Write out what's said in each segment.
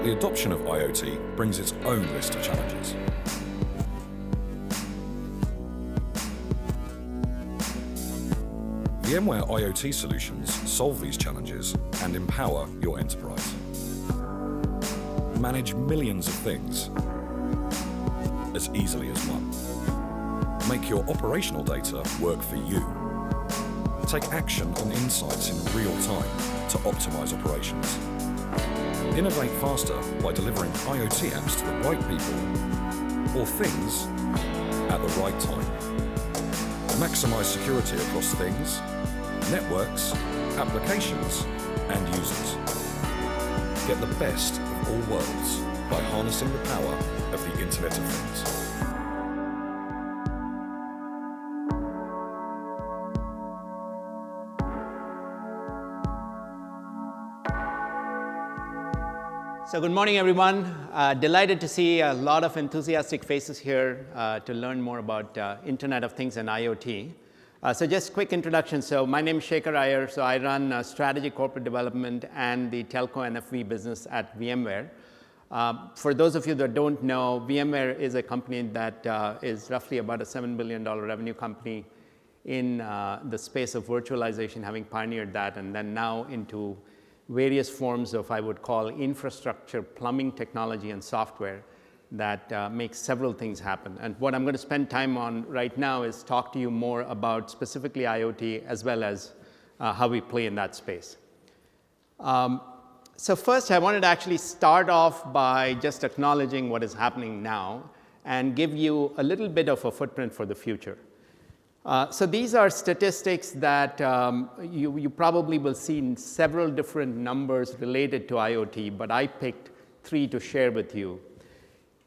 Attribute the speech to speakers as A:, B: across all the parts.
A: But the adoption of IoT brings its own list of challenges. VMware IoT solutions solve these challenges and empower your enterprise. Manage millions of things as easily as one. Make your operational data work for you. Take action on insights in real time to optimize operations. Innovate faster by delivering IoT apps to the right people or things at the right time. Maximize security across things, networks, applications, and users. Get the best of all worlds by harnessing the power of the Internet of Things.
B: So good morning, everyone. Delighted to see a lot of enthusiastic faces here to learn more about Internet of Things and IoT. So just quick introduction. So my name is Shekar Ayyar. So I run strategy, corporate development, and the telco NFV business at VMware. For those of you that don't know, VMware is a company that is roughly about a $7 billion revenue company in the space of virtualization, having pioneered that, and then now into various forms of, I would call, infrastructure, plumbing technology, and software that makes several things happen. And what I'm going to spend time on right now is talk to you more about specifically IoT as well as how we play in that space. So first, I wanted to actually start off by just acknowledging what is happening now and give you a little bit of a footprint for the future. So these are statistics that you probably will see in several different numbers related to IoT, but I picked 3 to share with you.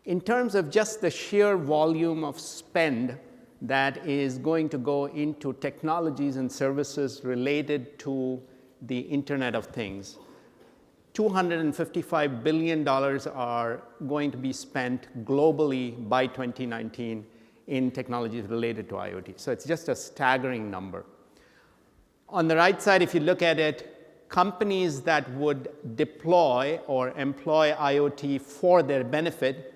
B: In terms of just the sheer volume of spend that is going to go into technologies and services related to the Internet of Things, $255 billion are going to be spent globally by 2019 in technologies related to IoT. So it's just a staggering number. On the right side, if you look at it, companies that would deploy or employ IoT for their benefit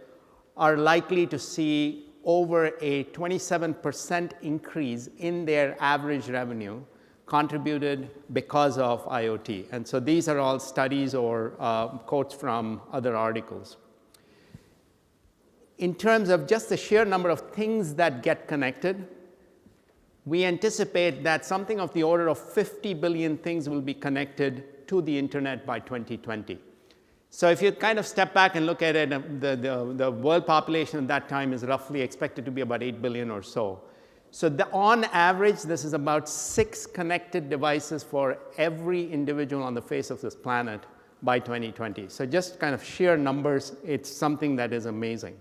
B: are likely to see over a 27% increase in their average revenue contributed because of IoT. And so these are all studies or quotes from other articles. In terms of just the sheer number of things that get connected, we anticipate that something of the order of 50 billion things will be connected to the Internet by 2020. So if you kind of step back and look at it, the world population at that time is roughly expected to be about 8 billion or so. So on average, this is about 6 connected devices for every individual on the face of this planet by 2020. So just kind of sheer numbers, it's something that is amazing.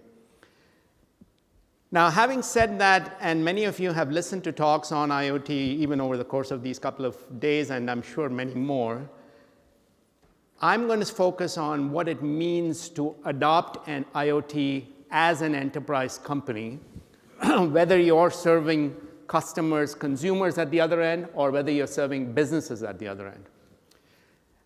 B: Now, having said that, and many of you have listened to talks on IoT even over the course of these couple of days, and I'm sure many more, I'm going to focus on what it means to adopt an IoT as an enterprise company, whether you're serving customers, consumers at the other end, or whether you're serving businesses at the other end.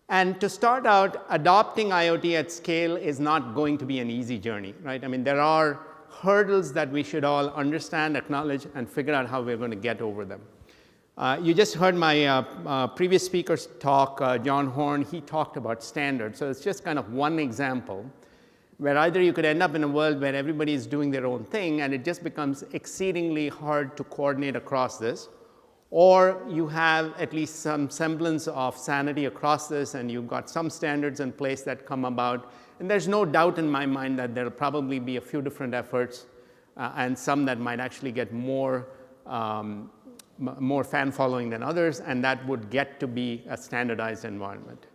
B: And to start out, adopting IoT at scale is not going to be an easy journey, right? I mean, there are hurdles that we should all understand, acknowledge, and figure out how we're going to get over them. You just heard my previous speaker's talk, John Horn. He talked about standards. So it's just kind of one example where either you could end up in a world where everybody is doing their own thing and it just becomes exceedingly hard to coordinate across this, or you have at least some semblance of sanity across this and you've got some standards in place that come about. And there's no doubt in my mind that there will probably be a few different efforts and some that might actually get more fan following than others, and that would get to be a standardized environment.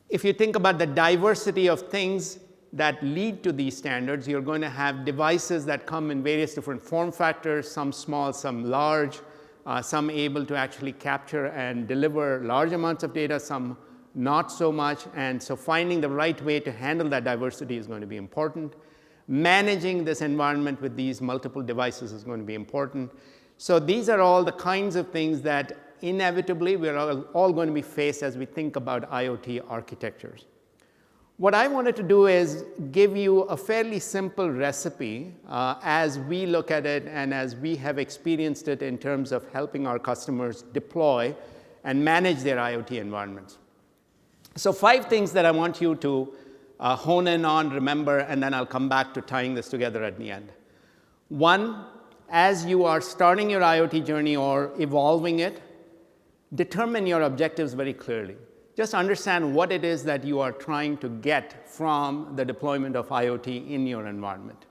B: If you think about the diversity of things that lead to these standards, you're going to have devices that come in various different form factors, some small, some large, some able to actually capture and deliver large amounts of data, some not so much. And so finding the right way to handle that diversity is going to be important. Managing this environment with these multiple devices is going to be important. So these are all the kinds of things that inevitably we're all going to be faced as we think about IoT architectures. What I wanted to do is give you a fairly simple recipe as we look at it and as we have experienced it in terms of helping our customers deploy and manage their IoT environments. So 5 things that I want you to hone in on, remember, and then I'll come back to tying this together at the end. 1, as you are starting your IoT journey or evolving it, determine your objectives very clearly. Just understand what it is that you are trying to get from the deployment of IoT in your environment.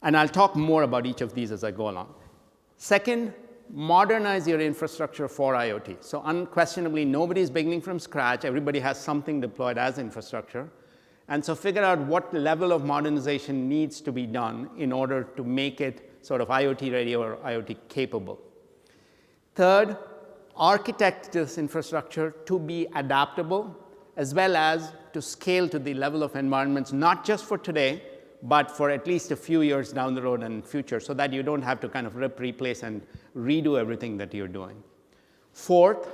B: And I'll talk more about each of these as I go along. Second, modernize your infrastructure for IoT. So unquestionably, nobody's beginning from scratch. Everybody has something deployed as infrastructure. And so figure out what level of modernization needs to be done in order to make it sort of IoT ready or IoT capable. Third, architect this infrastructure to be adaptable as well as to scale to the level of environments, not just for today, but for at least a few years down the road and future, so that you don't have to kind of rip, replace, and redo everything that you're doing. Fourth,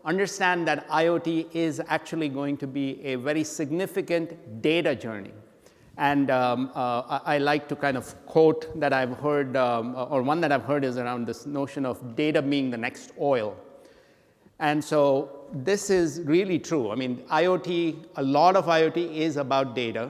B: understand that IoT is actually going to be a very significant data journey. And I like to kind of quote that I've heard, or one that I've heard is around this notion of data being the next oil. And so this is really true. I mean, IoT, a lot of IoT is about data.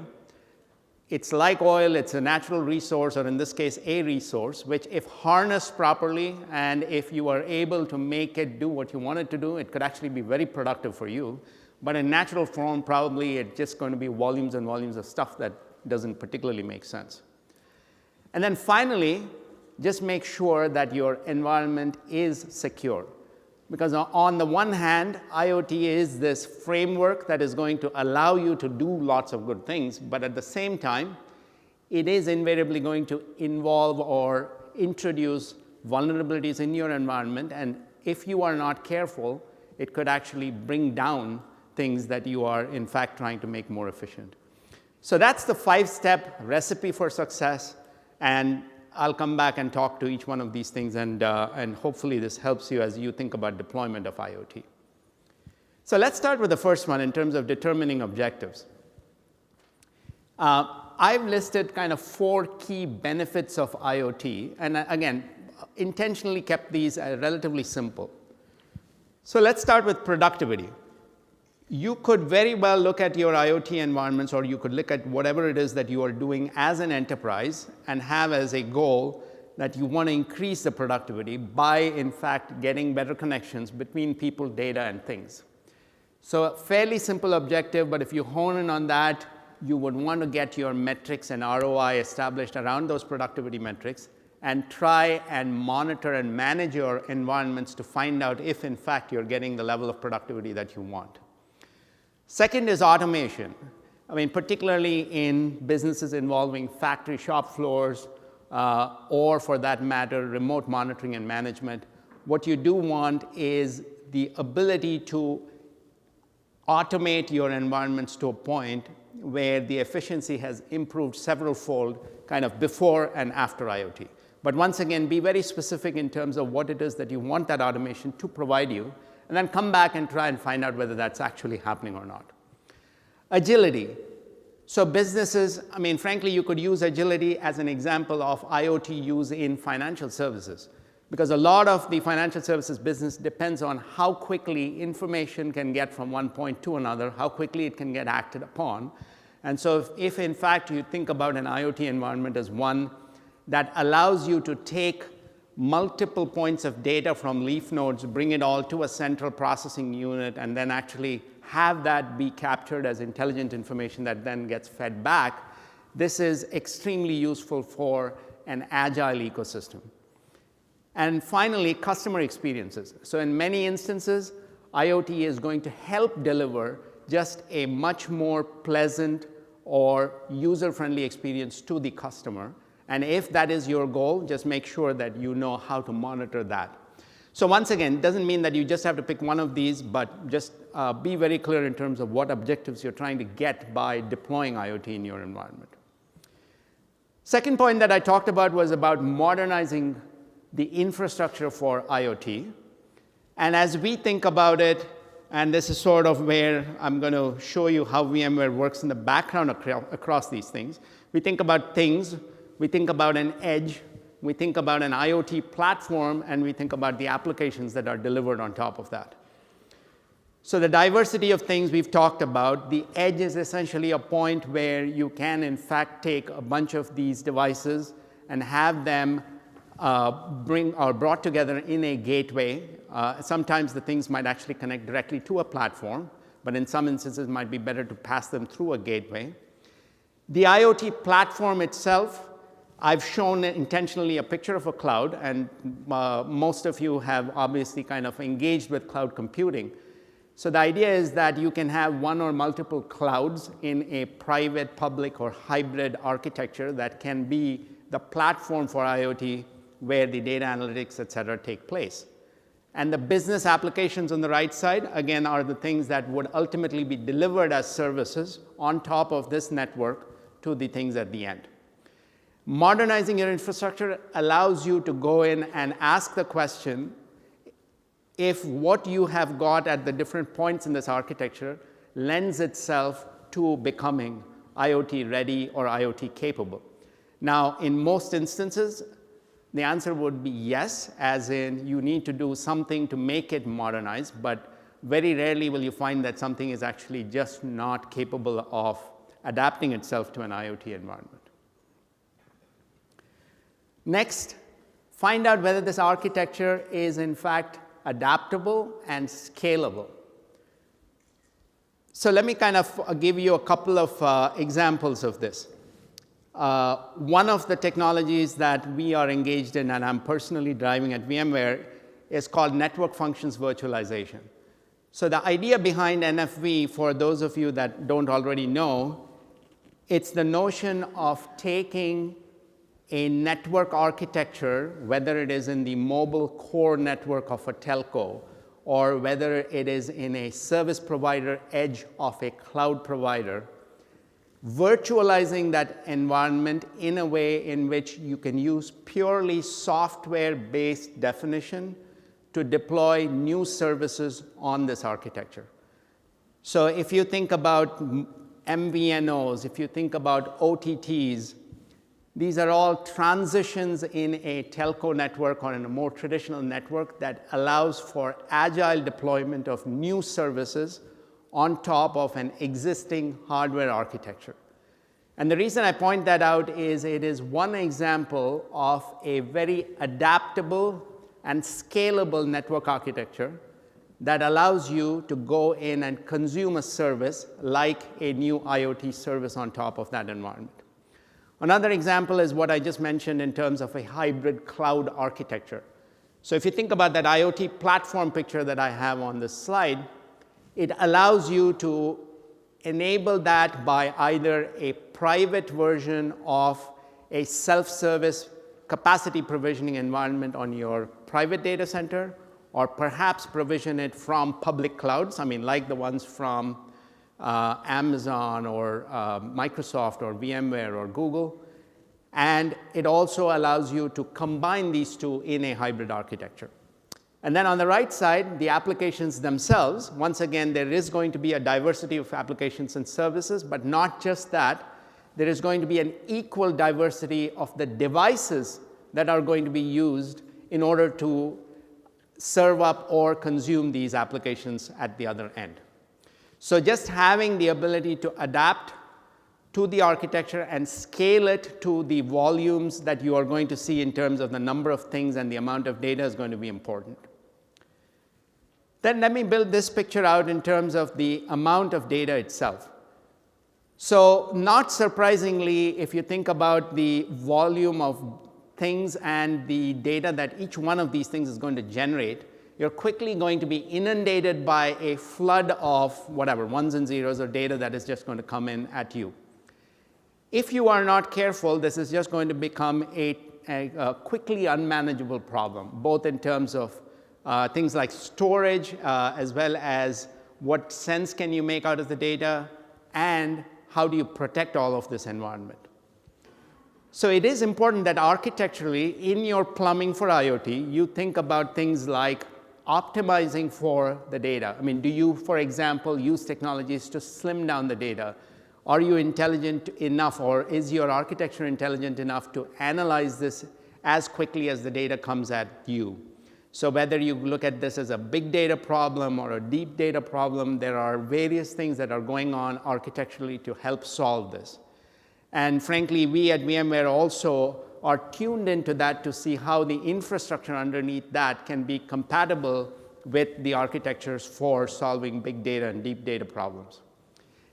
B: It's like oil, it's a natural resource, or in this case, a resource, which if harnessed properly and if you are able to make it do what you want it to do, it could actually be very productive for you. But in natural form, probably it's just going to be volumes and volumes of stuff that doesn't particularly make sense. And then finally, just make sure that your environment is secure. Because on the one hand, IoT is this framework that is going to allow you to do lots of good things, but at the same time, it is invariably going to involve or introduce vulnerabilities in your environment, and if you are not careful, it could actually bring down things that you are in fact trying to make more efficient. So that's the 5-step recipe for success, and I'll come back and talk to each one of these things, and hopefully this helps you as you think about deployment of IoT. So let's start with the first one in terms of determining objectives. I've listed kind of 4 key benefits of IoT, and again, intentionally kept these relatively simple. So let's start with productivity. You could very well look at your IoT environments, or you could look at whatever it is that you are doing as an enterprise and have as a goal that you want to increase the productivity by, in fact, getting better connections between people, data, and things. So a fairly simple objective, but if you hone in on that, you would want to get your metrics and ROI established around those productivity metrics and try and monitor and manage your environments to find out if, in fact, you're getting the level of productivity that you want. Second is automation. I mean, particularly in businesses involving factory shop floors, or for that matter, remote monitoring and management. What you do want is the ability to automate your environments to a point where the efficiency has improved several-fold kind of before and after IoT. But once again, be very specific in terms of what it is that you want that automation to provide you, and then come back and try and find out whether that's actually happening or not. Agility. So businesses, I mean, frankly, you could use agility as an example of IoT use in financial services, because a lot of the financial services business depends on how quickly information can get from one point to another, how quickly it can get acted upon. And so if in fact you think about an IoT environment as one that allows you to take multiple points of data from leaf nodes, bring it all to a central processing unit, and then actually have that be captured as intelligent information that then gets fed back, this is extremely useful for an agile ecosystem. And finally, customer experiences. So in many instances, IoT is going to help deliver just a much more pleasant or user-friendly experience to the customer. And if that is your goal, just make sure that you know how to monitor that. So once again, it doesn't mean that you just have to pick one of these, but just be very clear in terms of what objectives you're trying to get by deploying IoT in your environment. Second point that I talked about was about modernizing the infrastructure for IoT. And as we think about it, And this is sort of where I'm going to show you how VMware works in the background across these things. We think about things, we think about an edge, we think about an IoT platform, and we think about the applications that are delivered on top of that. So the diversity of things we've talked about, the edge is essentially a point where you can, in fact, take a bunch of these devices and have them brought together in a gateway. Sometimes the things might actually connect directly to a platform, but in some instances it might be better to pass them through a gateway. The IoT platform itself, I've shown intentionally a picture of a cloud, and most of you have obviously kind of engaged with cloud computing. So the idea is that you can have one or multiple clouds in a private, public, or hybrid architecture that can be the platform for IoT where the data analytics, et cetera, take place. And the business applications on the right side, again, are the things that would ultimately be delivered as services on top of this network to the things at the end. Modernizing your infrastructure allows you to go in and ask the question if what you have got at the different points in this architecture lends itself to becoming IoT ready or IoT capable. Now, in most instances, the answer would be yes, as in you need to do something to make it modernized, but very rarely will you find that something is actually just not capable of adapting itself to an IoT environment. Next, find out whether this architecture is in fact adaptable and scalable. So let me kind of give you a couple of examples of this. One of the technologies that we are engaged in and I'm personally driving at VMware is called network functions virtualization. So the idea behind NFV, for those of you that don't already know, it's the notion of taking a network architecture, whether it is in the mobile core network of a telco or whether it is in a service provider edge of a cloud provider, virtualizing that environment in a way in which you can use purely software-based definition to deploy new services on this architecture. So if you think about MVNOs, if you think about OTTs, these are all transitions in a telco network or in a more traditional network that allows for agile deployment of new services on top of an existing hardware architecture. And the reason I point that out is it is one example of a very adaptable and scalable network architecture that allows you to go in and consume a service like a new IoT service on top of that environment. Another example is what I just mentioned in terms of a hybrid cloud architecture. So if you think about that IoT platform picture that I have on this slide, it allows you to enable that by either a private version of a self-service capacity provisioning environment on your private data center, or perhaps provision it from public clouds, like the ones from Amazon or Microsoft or VMware or Google. And it also allows you to combine these two in a hybrid architecture. And then on the right side, the applications themselves, once again, there is going to be a diversity of applications and services, but not just that. There is going to be an equal diversity of the devices that are going to be used in order to serve up or consume these applications at the other end. So just having the ability to adapt to the architecture and scale it to the volumes that you are going to see in terms of the number of things and the amount of data is going to be important. Then let me build this picture out in terms of the amount of data itself. So not surprisingly, if you think about the volume of things and the data that each one of these things is going to generate, you're quickly going to be inundated by a flood of whatever, ones and zeros or data that is just going to come in at you. If you are not careful, this is just going to become a quickly unmanageable problem, both in terms of things like storage, as well as what sense can you make out of the data, and how do you protect all of this environment. So it is important that architecturally, in your plumbing for IoT, you think about things like optimizing for the data? I mean, do you, for example, use technologies to slim down the data? Are you intelligent enough, or is your architecture intelligent enough to analyze this as quickly as the data comes at you? So whether you look at this as a big data problem or a deep data problem, there are various things that are going on architecturally to help solve this. And frankly, we at VMware also are tuned into that to see how the infrastructure underneath that can be compatible with the architectures for solving big data and deep data problems.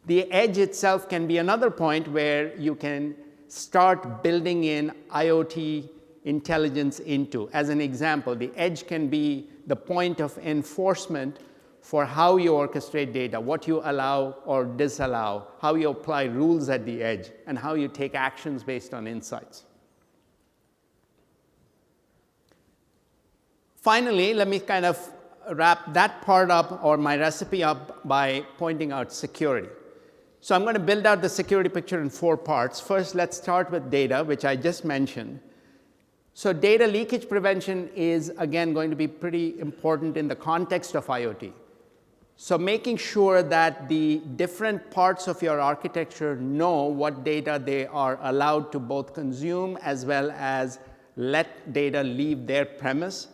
B: The edge itself can be another point where you can start building in IoT intelligence into. As an example, the edge can be the point of enforcement for how you orchestrate data, what you allow or disallow, how you apply rules at the edge, and how you take actions based on insights. Finally, let me kind of wrap that part up, or my recipe up, by pointing out security. So I'm going to build out the security picture in 4 parts. First, let's start with data, which I just mentioned. So data leakage prevention is, again, going to be pretty important in the context of IoT. So making sure that the different parts of your architecture know what data they are allowed to both consume as well as let data leave their premise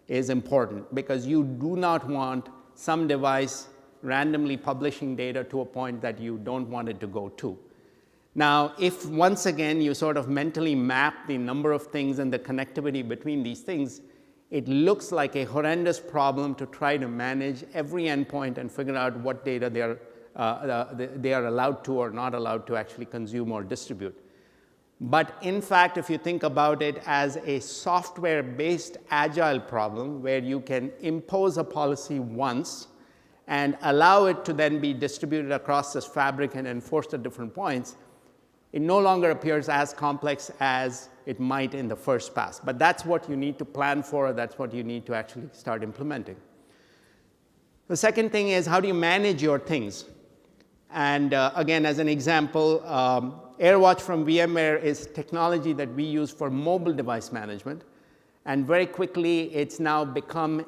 B: is important, because you do not want some device randomly publishing data to a point that you don't want it to go to. Now, if once again you sort of mentally map the number of things and the connectivity between these things, it looks like a horrendous problem to try to manage every endpoint and figure out what data they are allowed to or not allowed to actually consume or distribute. But in fact, if you think about it as a software-based agile problem where you can impose a policy once and allow it to then be distributed across this fabric and enforced at different points, it no longer appears as complex as it might in the first pass. But that's what you need to plan for. That's what you need to actually start implementing. The second thing is, how do you manage your things? And again, as an example, AirWatch from VMware is technology that we use for mobile device management. And very quickly, it's now become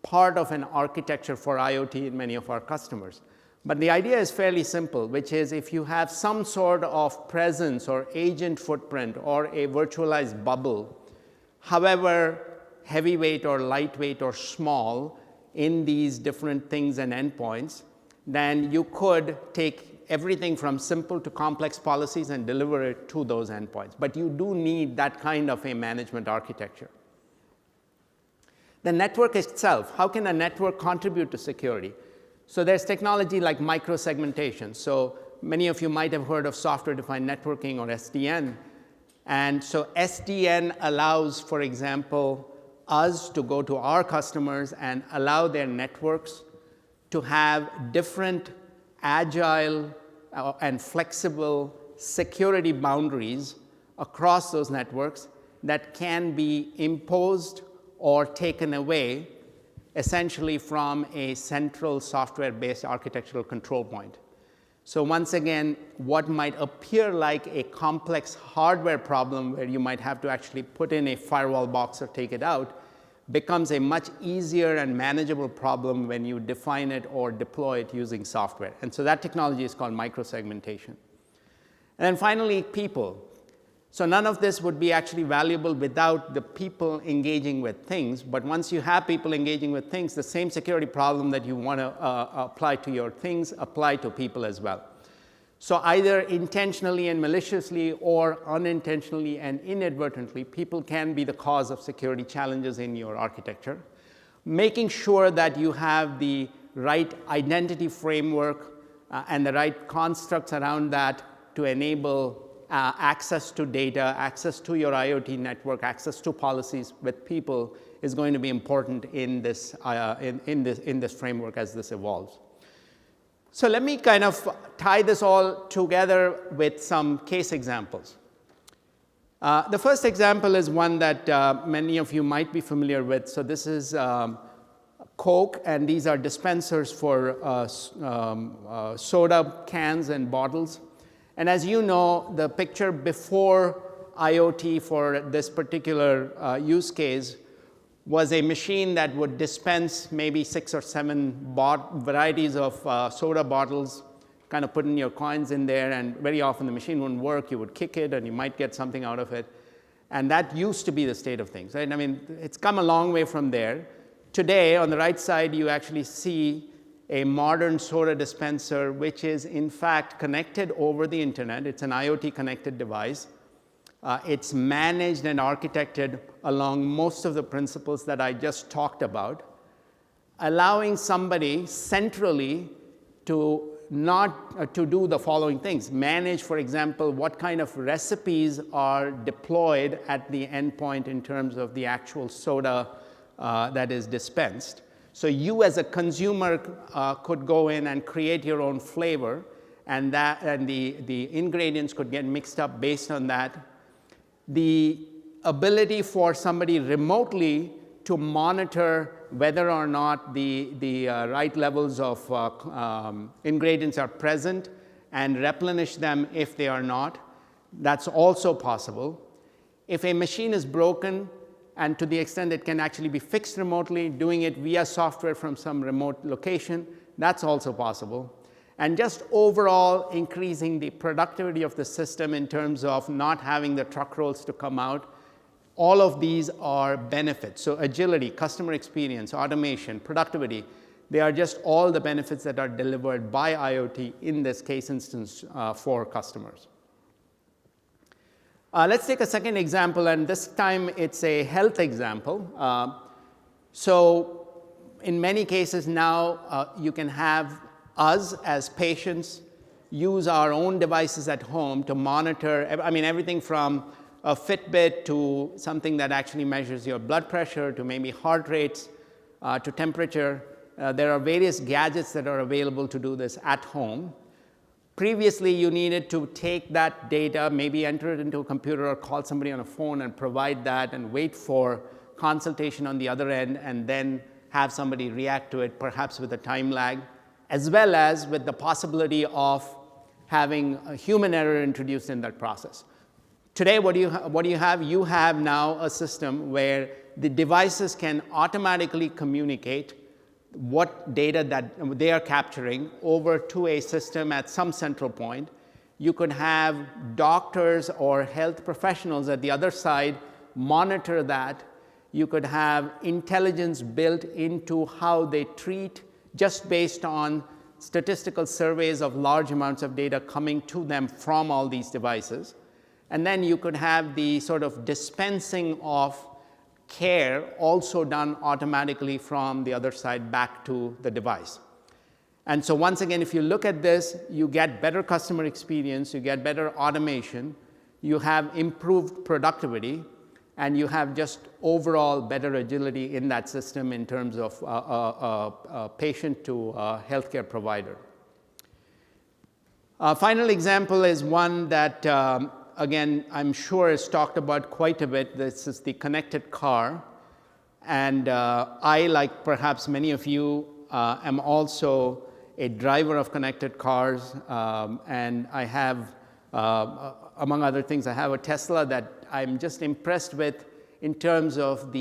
B: part of an architecture for IoT in many of our customers. But the idea is fairly simple, which is if you have some sort of presence or agent footprint or a virtualized bubble, however heavyweight or lightweight or small in these different things and endpoints, then you could take everything from simple to complex policies and deliver it to those endpoints. But you do need that kind of a management architecture. The network itself, how can a network contribute to security? So there's technology like microsegmentation. So many of you might have heard of software-defined networking, or SDN. And so SDN allows, for example, us to go to our customers and allow their networks to have different agile and flexible security boundaries across those networks that can be imposed or taken away essentially from a central software-based architectural control point. So once again, what might appear like a complex hardware problem where you might have to actually put in a firewall box or take it out becomes a much easier and manageable problem when you define it or deploy it using software. And so that technology is called microsegmentation. And then finally, people. So none of this would be actually valuable without the people engaging with things. But once you have people engaging with things, the same security problem that you want to apply to your things apply to people as well. So either intentionally and maliciously or unintentionally and inadvertently, people can be the cause of security challenges in your architecture. Making sure that you have the right identity framework and the right constructs around that to enable access to data, access to your IoT network, access to policies with people is going to be important in this, in this framework as this evolves. So let me kind of tie this all together with some case examples. The first example is one that many of you might be familiar with. So this is Coke, and these are dispensers for soda cans and bottles. And as you know, the picture before IoT for this particular use case was a machine that would dispense maybe 6 or 7 varieties of soda bottles, kind of putting your coins in there, and very often the machine wouldn't work. You would kick it and you might get something out of it. And that used to be the state of things, right? I mean, it's come a long way from there. Today, on the right side, you actually see a modern soda dispenser, which is in fact connected over the internet. It's an IoT connected device. It's managed and architected along most of the principles that I just talked about, allowing somebody centrally to to do the following things. Manage, for example, what kind of recipes are deployed at the endpoint in terms of the actual soda that is dispensed. So you as a consumer could go in and create your own flavor, and the ingredients could get mixed up based on that. The ability for somebody remotely to monitor whether or not the right levels of ingredients are present and replenish them if they are not, that's also possible. If a machine is broken, and to the extent it can actually be fixed remotely, doing it via software from some remote location, that's also possible. And just overall increasing the productivity of the system in terms of not having the truck rolls to come out. All of these are benefits. So agility, customer experience, automation, productivity, they are just all the benefits that are delivered by IoT in this case instance for customers. Let's take a second example, and this time it's a health example. So in many cases now, you can have us as patients use our own devices at home to monitor, everything from a Fitbit to something that actually measures your blood pressure, to maybe heart rates, to temperature. There are various gadgets that are available to do this at home. Previously, you needed to take that data, maybe enter it into a computer or call somebody on a phone and provide that and wait for consultation on the other end, and then have somebody react to it, perhaps with a time lag, as well as with the possibility of having a human error introduced in that process. Today, what do you have? You have now a system where the devices can automatically communicate what data that they are capturing over to a system at some central point. You could have doctors or health professionals at the other side monitor that. You could have intelligence built into how they treat just based on statistical surveys of large amounts of data coming to them from all these devices. And then you could have the sort of dispensing of care also done automatically from the other side back to the device. And so once again, if you look at this, you get better customer experience, you get better automation, you have improved productivity, and you have just overall better agility in that system in terms of patient to healthcare provider. Final example is one that again, I'm sure is talked about quite a bit. This is the connected car. And I, like perhaps many of you, am also a driver of connected cars. And I have, among other things, I have a Tesla that I'm just impressed with in terms of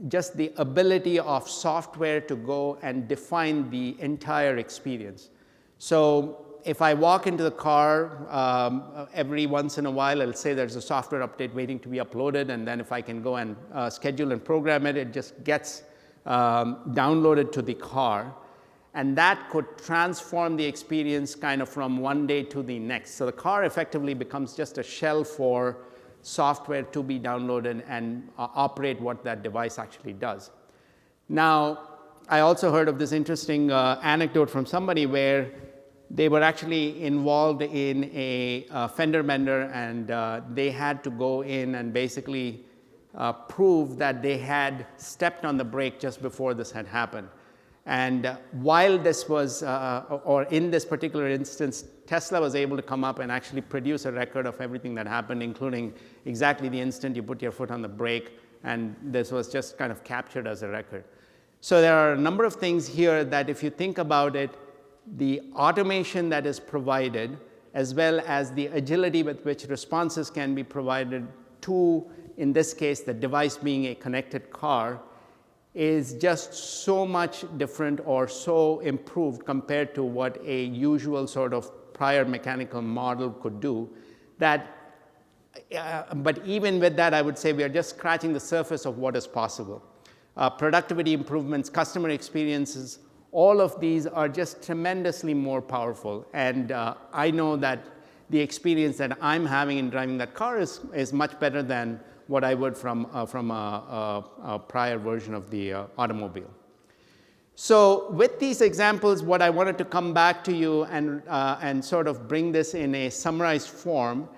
B: just the ability of software to go and define the entire experience. So if I walk into the car every once in a while, I'll say there's a software update waiting to be uploaded, and then if I can go and schedule and program it, it just gets downloaded to the car. And that could transform the experience kind of from one day to the next. So the car effectively becomes just a shell for software to be downloaded and operate what that device actually does. Now, I also heard of this interesting anecdote from somebody where they were actually involved in a fender bender, and they had to go in and basically prove that they had stepped on the brake just before this had happened. And while this was, or in this particular instance, Tesla was able to come up and actually produce a record of everything that happened, including exactly the instant you put your foot on the brake, and this was just kind of captured as a record. So there are a number of things here that, if you think about it, the automation that is provided, as well as the agility with which responses can be provided to in this case, the device being a connected car, is just so much different or so improved compared to what a usual sort of prior mechanical model could do, that but even with that, I would say we are just scratching the surface of what is possible. Productivity improvements, customer experiences, all of these are just tremendously more powerful. And I know that the experience that I'm having in driving that car is much better than what I would from a prior version of the automobile. So with these examples, what I wanted to come back to you and sort of bring this in a summarized form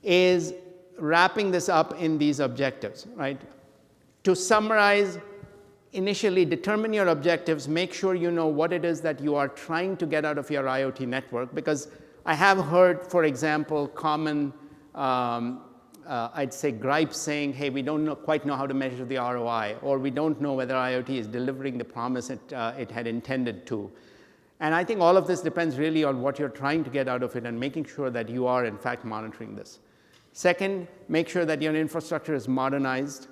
B: is wrapping this up in these objectives, right? To summarize, initially determine your objectives, make sure you know what it is that you are trying to get out of your IoT network, because I have heard, for example, common, I'd say gripes saying, hey, we don't quite know how to measure the ROI, or we don't know whether IoT is delivering the promise it had intended to. And I think all of this depends really on what you're trying to get out of it and making sure that you are, in fact, monitoring this. Second, make sure that your infrastructure is modernized.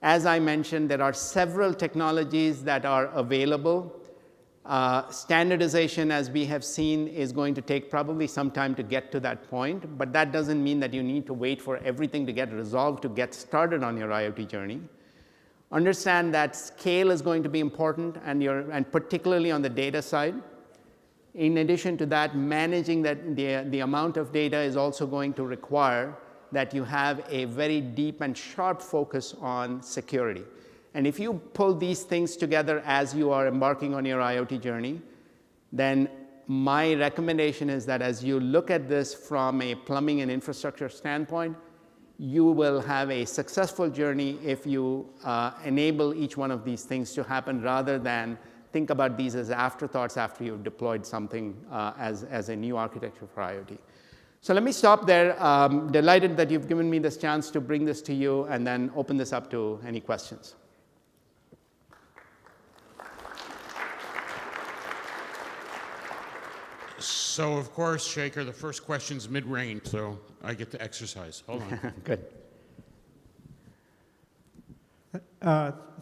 B: As I mentioned, there are several technologies that are available. Standardization, as we have seen, is going to take probably some time to get to that point, but that doesn't mean that you need to wait for everything to get resolved to get started on your IoT journey. Understand that scale is going to be important, and particularly on the data side. In addition to that, managing the amount of data is also going to require that you have a very deep and sharp focus on security. And if you pull these things together as you are embarking on your IoT journey, then my recommendation is that as you look at this from a plumbing and infrastructure standpoint, you will have a successful journey if you enable each one of these things to happen, rather than think about these as afterthoughts after you've deployed something as a new architecture for IoT. So let me stop there. Delighted that you've given me this chance to bring this to you and then open this up to any questions.
C: So, of course, Shekar, the first question's mid-range, so I get to exercise. Hold on.
B: Good.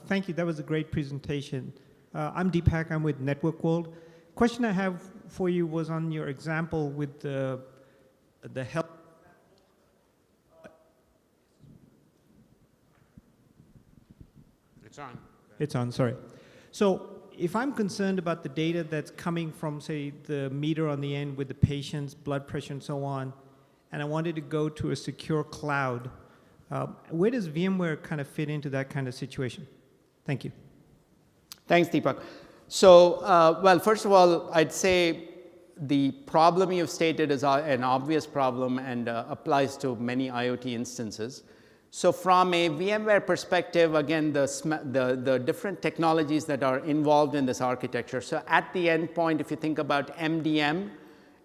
D: Thank you. That was a great presentation. I'm Deepak. I'm with Network World. Question I have for you was on your example with the health.
C: It's on.
D: It's on, sorry. So if I'm concerned about the data that's coming from, say, the meter on the end with the patient's blood pressure and so on, and I wanted to go to a secure cloud, where does VMware kind of fit into that kind of situation? Thank you.
B: Thanks, Deepak. So, well, first of all, I'd say the problem you've stated is an obvious problem and applies to many IoT instances. So from a VMware perspective, again, the different technologies that are involved in this architecture. So at the endpoint, if you think about MDM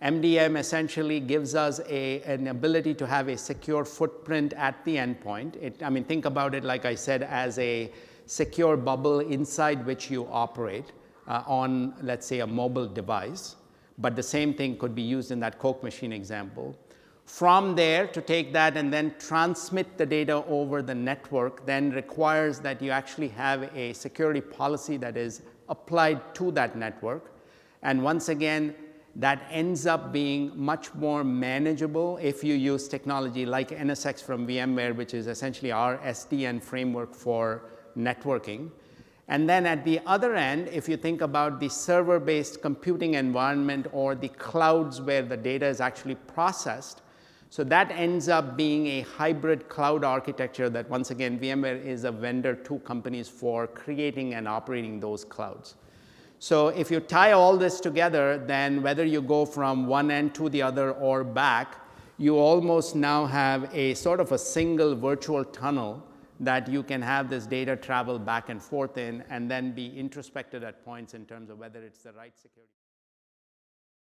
B: essentially gives us an ability to have a secure footprint at the endpoint. I mean, think about it, like I said, as a secure bubble inside which you operate on, let's say, a mobile device. But the same thing could be used in that Coke machine example. From there, to take that and then transmit the data over the network then requires that you actually have a security policy that is applied to that network. And once again, that ends up being much more manageable if you use technology like NSX from VMware, which is essentially our SDN framework for networking. And then at the other end, if you think about the server-based computing environment or the clouds where the data is actually processed, so that ends up being a hybrid cloud architecture that, once again, VMware is a vendor to companies for creating and operating those clouds. So if you tie all this together, then whether you go from one end to the other or back, you almost now have a sort of a single virtual tunnel that you can have this data travel back and forth in and then be introspected at points in terms of whether it's the right security.